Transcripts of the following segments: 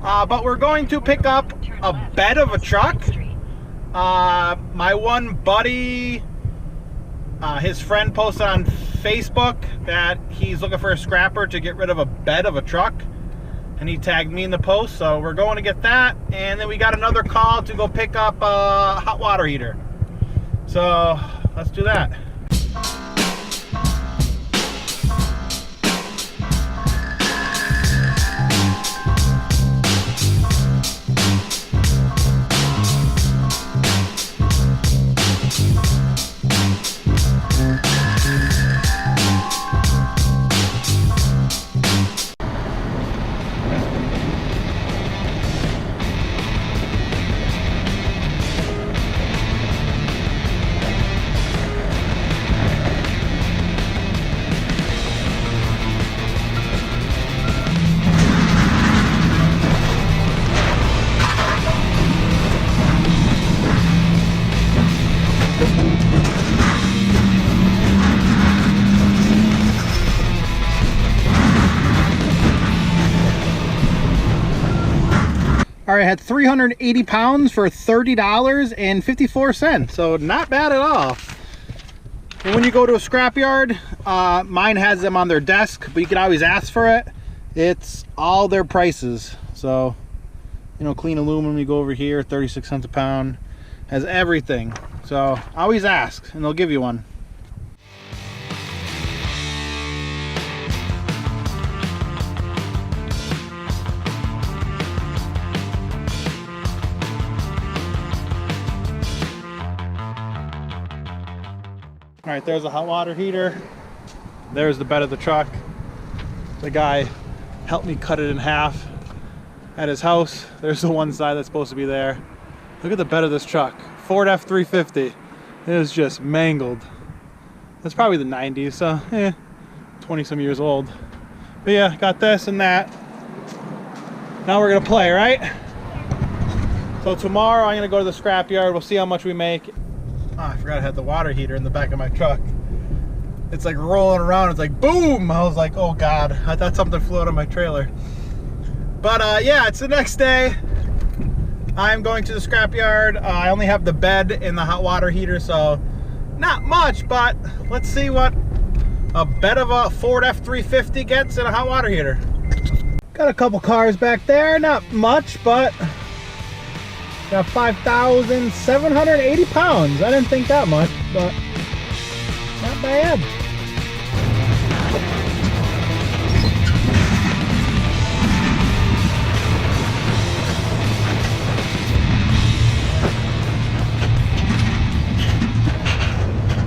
But we're going to pick up a bed of a truck. My one buddy, his friend posted on Facebook that he's looking for a scrapper to get rid of a bed of a truck, and he tagged me in the post, so we're going to get that. And then we got another call to go pick up a hot water heater, so let's do that. All right, I had 380 pounds for $30.54, so not bad at all. And when you go to a scrapyard, mine has them on their desk, but you can always ask for it. It's all their prices. So, you know, clean aluminum, you go over here, 36 cents a pound, has everything. So always ask and they'll give you one. All right, there's a hot water heater. There's the bed of the truck. The guy helped me cut it in half at his house. There's the one side that's supposed to be there. Look at the bed of this truck. Ford F250. It is just mangled. That's probably the 90s, so 20 some years old. But yeah, got this and that. Now we're gonna play, right? So tomorrow I'm gonna go to the scrapyard. We'll see how much we make. Oh, I forgot I had the water heater in the back of my truck. It's like rolling around. It's like boom. I was like, oh God, I thought something flew out of my trailer. But yeah, it's the next day. I'm going to the scrapyard. I only have the bed and the hot water heater, so not much, but let's see what a bed of a Ford F350 gets in a hot water heater. Got a couple cars back there, not much, but got 5,780 pounds. I didn't think that much, but not bad.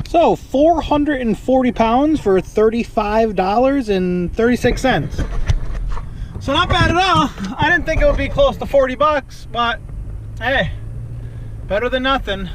So 440 pounds for $35.36. So not bad at all. I didn't think it would be close to 40 bucks, but hey, better than nothing.